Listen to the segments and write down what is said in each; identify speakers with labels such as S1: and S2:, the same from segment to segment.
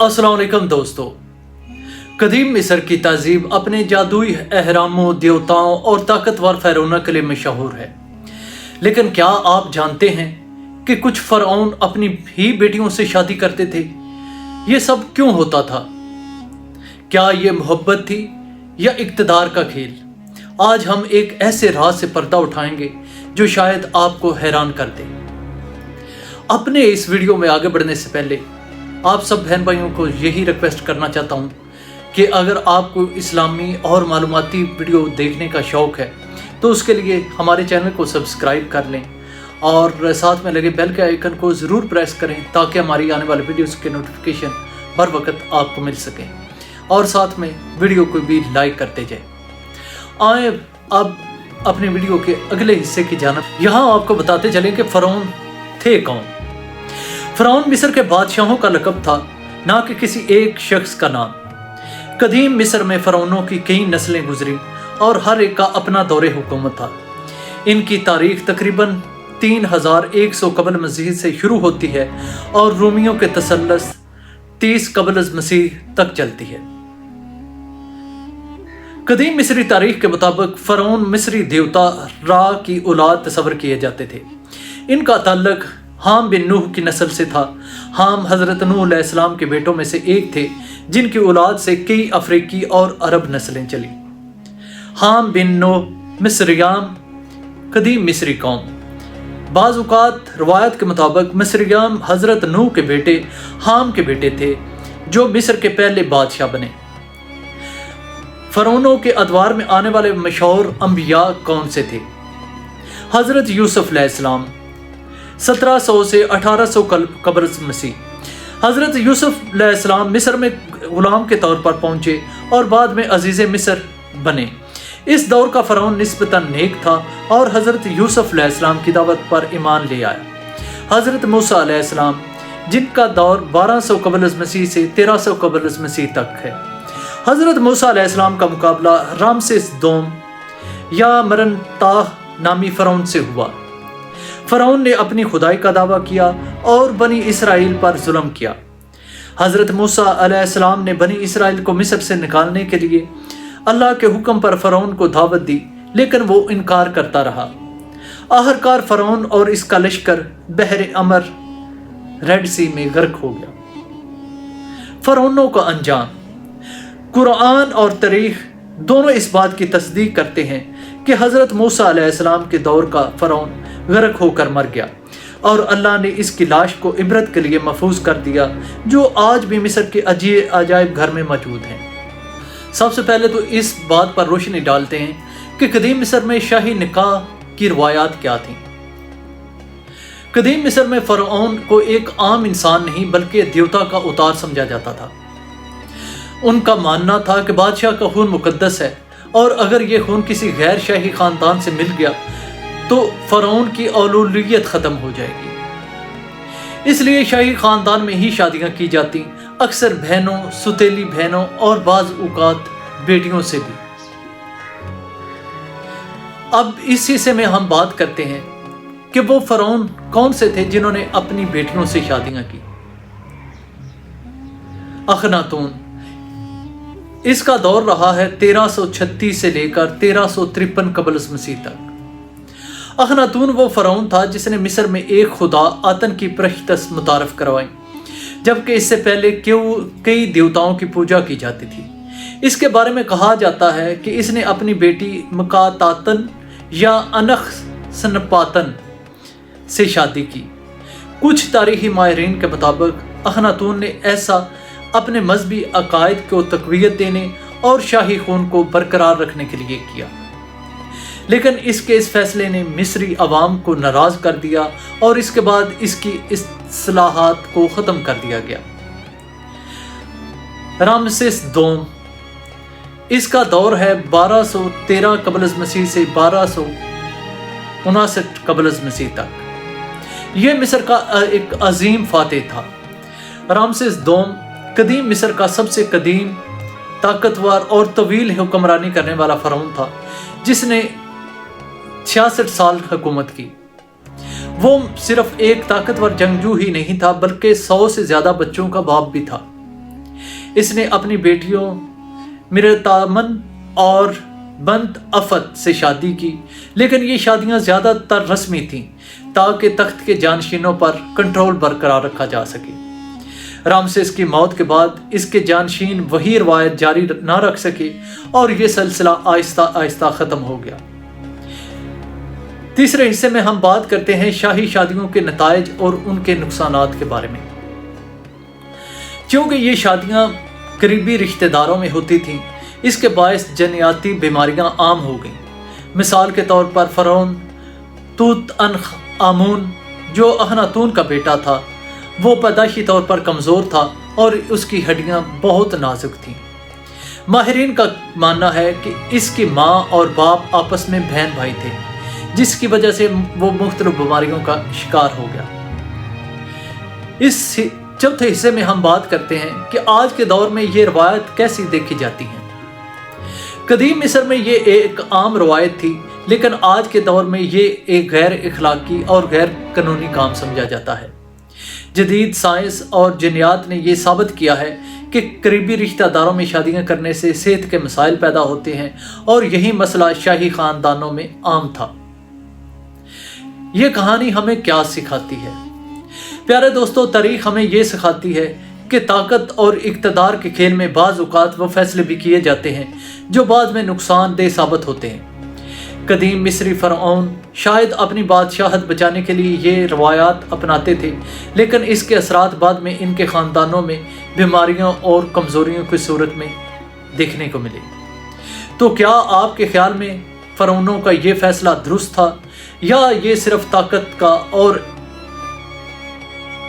S1: अस्सलाम वालेकुम दोस्तों। कदीम मिस्र की तहजीब अपने जादुई अहरामों, देवताओं और ताकतवर फ़िरौनों के लिए मशहूर है। लेकिन क्या आप जानते हैं कि कुछ फ़िरौन अपनी ही बेटियों से शादी करते थे? ये सब क्यों होता था? क्या ये मोहब्बत थी या इक़्तिदार का खेल? आज हम एक ऐसे राज से पर्दा उठाएंगे जो शायद आपको हैरान कर दे। अपने इस वीडियो में आगे बढ़ने से पहले आप सब बहन भाइयों को यही रिक्वेस्ट करना चाहता हूँ कि अगर आपको इस्लामी और मालूमाती वीडियो देखने का शौक़ है तो उसके लिए हमारे चैनल को सब्सक्राइब कर लें और साथ में लगे बेल के आइकन को ज़रूर प्रेस करें ताकि हमारी आने वाले वीडियोज़ के नोटिफिकेशन बर वक्त आपको मिल सकें, और साथ में वीडियो को भी लाइक करते जाए। आए अब अपने वीडियो के अगले हिस्से की जानब। यहाँ आपको बताते चलें कि फ़िरौन थे कौन। फ़िरौन मिस्र के बादशाहों का लक़ब था, ना कि किसी एक शख्स का नाम। कदीम मिस्र में फ़िरौनों की कई नस्लें गुजरी और हर एक का अपना दौरे हुकूमत था। इनकी तारीख़ तकरीबन 3100 कबल मसीह से शुरू होती है और रोमियों के तसल्लुस 30 कबल मसीह तक चलती है। कदीम मिस्री तारीख़ के मुताबिक फ़िरौन मिस्री देवता रा की औलाद तस्वर किए जाते थे। इनका ताल्लुक हाम बिन नूह की नस्ल से था। हाम हज़रत नूह अलैहिस्सलाम के बेटों में से एक थे जिनकी औलाद से कई अफ्रीकी और अरब नस्लें चली। हाम बिन नूह मिस्रियाम कदीम मिस्री कौम। बाज़ औक़ात रवायत के मुताबिक मिस्रियाम हज़रत नूह के बेटे हाम के बेटे थे जो मिस्र के पहले बादशाह बने। फ़िरौनों के अदवार में आने वाले मशहूर अंबिया कौन से थे? हज़रत यूसुफ अलैहिस्सलाम 1700 से 1800 कबल मसीह। हज़रत यूसुफ अलैहिस्सलाम मिस्र में ग़ुलाम के तौर पर पहुँचे और बाद में अजीज़ मिस्र बने। इस दौर का फ़िरौन निस्बतन नेक था और हज़रत यूसुफ अलैहिस्सलाम की दावत पर ईमान ले आया। हज़रत मूसा अलैहिस्सलाम जिनका दौर 1200 कबल मसीह से 1300 कबल मसीह तक है। हज़रत मूसा अलैहिस्सलाम का मुकाबला रामसेस दोम या मरनताह नामी फ़िरौन से हुआ। फ़िरौन ने अपनी खुदाई का दावा किया और बनी इसराइल पर जुल्म किया। हज़रत मूसा अलैहिस्सलाम ने बनी इसराइल को मिस्र से निकालने के लिए अल्लाह के हुक्म पर फ़िरौन को दावत दी, लेकिन वो इनकार करता रहा। आखिरकार फ़िरौन और इसका लश्कर बहर अमर रेड सी में गर्क हो गया। फ़िरौनों का अंजाम। कुरान और तारीख़ दोनों इस बात की तस्दीक करते हैं कि हज़रत मूसा अलैहिस्सलाम के दौर का फ़िरौन गर्क होकर मर गया और अल्लाह ने इसकी लाश को इबरत के लिए महफूज कर दिया, जो आज भी मिस्र के अजायब घर में मौजूद हैं। सबसे पहले तो इस बात पर रोशनी डालते हैं कि कदीम मिस्र में शाही निकाह की रवायात क्या थीं। कदीम मिस्र में फ़िरौन को एक आम इंसान नहीं बल्कि देवता का अवतार समझा जाता था। उनका मानना था कि बादशाह का खून मुकद्दस है और अगर ये खून किसी गैर शाही ख़ानदान से मिल गया तो फ़िरौन की औलूलियत ख़त्म हो जाएगी। इसलिए शाही ख़ानदान में ही शादियाँ की जाती, अक्सर बहनों, सुतेली बहनों और बाज़ औक़ात बेटियों से भी। अब इस हिस्से में हम बात करते हैं कि वो फ़िरौन कौन से थे जिन्होंने अपनी बेटियों से शादियाँ की। अखनातून। इसका दौर रहा है 1336 से लेकर 1353 कबल मसीह तक। अखनातून वो फ़िरौन था जिसने मिस्र में एक खुदा आतन की परश्तस मुतारफ़ करवाई, जबकि इससे पहले कई देवताओं की पूजा की जाती थी। इसके बारे में कहा जाता है कि इसने अपनी बेटी मकातातन या अनखसनपातन से शादी की। कुछ तारीख़ी माहिरीन के मुताबिक अखनातून ने ऐसा अपने मजहबी अकायद को तक़वियत देने और शाही खून को बरकरार रखने के लिए किया, लेकिन इसके इस फैसले ने मिस्री अवाम को नाराज़ कर दिया और इसके बाद इसकी इस्लाहात को ख़त्म कर दिया गया। रामसेस दोम। इसका दौर है 1213 कबल मसीह से 1259 कबल मसीह तक। यह मिस्र का एक अजीम फातेह था। रामसेस दोम कदीम मिस्र का सबसे कदीम, ताकतवर और तवील हुक्मरानी करने वाला फ़िरौन था जिसने 66 साल हुकूमत की। वो सिर्फ एक ताकतवर जंगजू ही नहीं था बल्कि 100 से ज्यादा बच्चों का बाप भी था। इसने अपनी बेटियों मिरतामन और बंत अफत से शादी की, लेकिन ये शादियां ज़्यादातर रस्मी थीं ताकि तख्त के जानशीनों पर कंट्रोल बरकरार रखा जा सके। रामसेस की मौत के बाद इसके जानशीन वही रवायत जारी ना रख सके और ये सिलसिला आहिस्ता आहिस्ता ख़त्म हो गया। तीसरे हिस्से में हम बात करते हैं शाही शादियों के नताइज और उनके नुकसानात के बारे में। क्योंकि ये शादियां करीबी रिश्तेदारों में होती थीं, इसके बायस जनियाती बीमारियां आम हो गईं। मिसाल के तौर पर फ़रौन तूतअनखामून जो अखनातून का बेटा था, वो पैदाइशी तौर पर कमज़ोर था और उसकी हड्डियां बहुत नाजुक थीं। माहिरीन का मानना है कि इसकी माँ और बाप आपस में बहन भाई थे, जिसकी वजह से वो मुख्तलिफ बीमारियों का शिकार हो गया। इस चौथे हिस्से में हम बात करते हैं कि आज के दौर में ये रवायत कैसी देखी जाती है। कदीम मिस्र में ये एक आम रवायत थी, लेकिन आज के दौर में ये एक गैर इखलाकी और गैर कानूनी काम समझा जाता है। जदीद साइंस और जिन्यात ने यह साबित किया है कि करीबी रिश्तेदारों में शादियां करने से सेहत के मसाइल पैदा होते हैं और यही मसला शाही खानदानों में आम था। यह कहानी हमें क्या सिखाती है? प्यारे दोस्तों, तारीख हमें यह सिखाती है कि ताकत और इक़्तिदार के खेल में बाज़ औक़ात वो फैसले भी किए जाते हैं जो बाद में नुकसानदेह साबित होते हैं। कदीम मिस्री फ़रऔन शायद अपनी बादशाहत बचाने के लिए ये रवायात अपनाते थे, लेकिन इसके असरात बाद में इनके ख़ानदानों में बीमारियों और कमज़ोरियों की सूरत में देखने को मिले। तो क्या आपके ख्याल में फ़रौनों का ये फ़ैसला दुरुस्त था या ये सिर्फ ताकत का और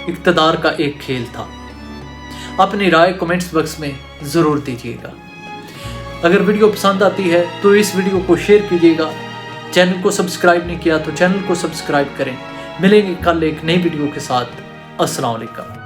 S1: इक़्तिदार का एक खेल था? अपनी राय कमेंट्स बॉक्स में ज़रूर दीजिएगा। अगर वीडियो पसंद आती है तो इस वीडियो को शेयर कीजिएगा। चैनल को सब्सक्राइब नहीं किया तो चैनल को सब्सक्राइब करें। मिलेंगे कल एक नई वीडियो के साथ। अस्सलाम वालेकुम।